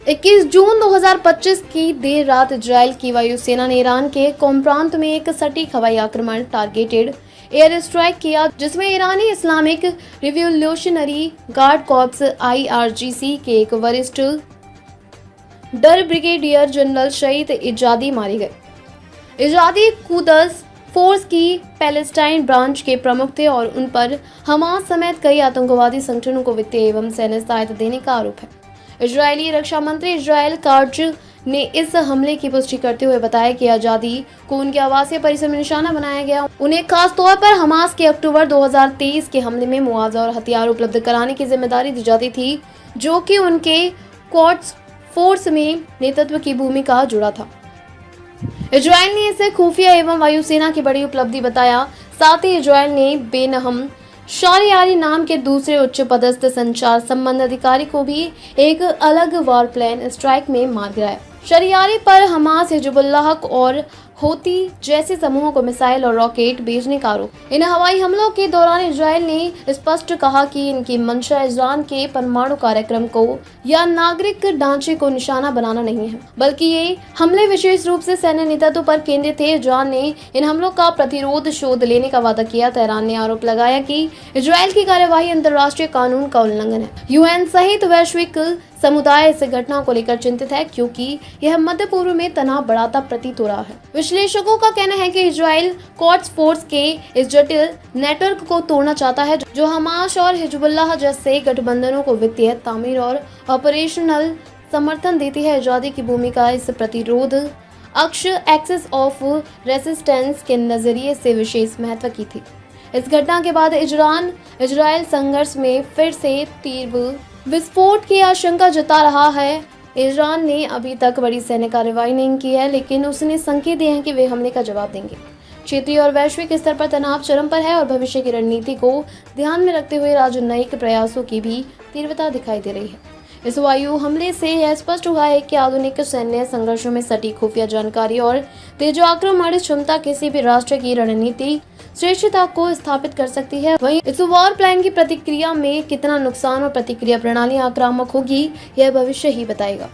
21 जून 2025 की देर रात इजराइल की वायुसेना ने ईरान के कोम प्रांत में एक सटीक हवाई आक्रमण टारगेटेड एयर स्ट्राइक किया, जिसमें ईरानी Islamic revolutionary guard corps IRGC के एक वरिष्ठ ब्रिगेडियर जनरल शहीद इजादी मारे गए। इजादी कुदस फोर्स की पैलेस्टाइन ब्रांच के प्रमुख थे और उन पर हमास समेत कई आतंकवादी संगठनों को वित्तीय एवं सैन्य सहायता देने का आरोप है। इजरायली रक्षा मंत्री इजराइल काट्ज ने इस हमले की पुष्टि करते हुए बताया कि आजादी को उनके आवासीय परिसर में निशाना बनाया गया। उन्हें खास तौर पर हमास के अक्टूबर 2023 के हमले में मुआवजा और हथियार उपलब्ध कराने की जिम्मेदारी दी जाती थी, जो कि उनके क्वाड्स फोर्स में नेतृत्व की भूमिका जुड़ा था। इजराइल ने इसे खुफिया एवं वायुसेना की बड़ी उपलब्धि बताया। साथ ही इजराइल ने बेनहम शरियारी नाम के दूसरे उच्च पदस्थ संचार संबंध अधिकारी को भी एक अलग वार प्लेन स्ट्राइक में मार गिराया। शरियारी पर हमास, हिजबुल्लाह और होती जैसे समूहों को मिसाइल और रॉकेट भेजने का आरोप। इन हवाई हमलों के दौरान इजराइल ने स्पष्ट कहा कि इनकी मंशा ईरान के परमाणु कार्यक्रम को या नागरिक ढांचे को निशाना बनाना नहीं है, बल्कि ये हमले विशेष रूप से सैन्य नेतृत्व पर केंद्रित थे। ईरान ने इन हमलों का प्रतिरोध शोध लेने का वादा किया। ईरान ने आरोप लगाया कि इजराइल की कार्यवाही अंतर्राष्ट्रीय कानून का उल्लंघन है। UN सहित वैश्विक समुदाय इस घटना को लेकर चिंतित है, क्योंकि यह मध्य पूर्व में तनाव बढ़ाता प्रतीत हो रहा है। विश्लेषकों का कहना है कि इजराइल क्वाड्स फोर्स के इस जटिल नेटवर्क को तोड़ना चाहता है, जो हमास और हिजबुल्लाह जैसे गठबंधनों को वित्तीय, तामीर और ऑपरेशनल समर्थन देती है। आजादी की भूमिका इस प्रतिरोध अक्ष एक्सिस ऑफ रेसिस्टेंस के नजरिए से विशेष महत्व की थी। इस घटना के बाद इजराइल संघर्ष में फिर से तीव्र विस्फोट की आशंका जता रहा है। ईरान ने अभी तक बड़ी सैन्य कार्रवाई नहीं की है, लेकिन उसने संकेत दिए हैं कि वे हमले का जवाब देंगे। क्षेत्रीय और वैश्विक स्तर पर तनाव चरम पर है और भविष्य की रणनीति को ध्यान में रखते हुए राजनयिक प्रयासों की भी तीव्रता दिखाई दे रही है। इस वायु हमले से यह स्पष्ट हुआ है कि आधुनिक सैन्य संघर्षों में सटीक खुफिया जानकारी और तेज आक्रमण क्षमता किसी भी राष्ट्र की रणनीति श्रेष्ठता को स्थापित कर सकती है। वहीं इस वॉर प्लान की प्रतिक्रिया में कितना नुकसान और प्रतिक्रिया प्रणाली आक्रामक होगी, यह भविष्य ही बताएगा।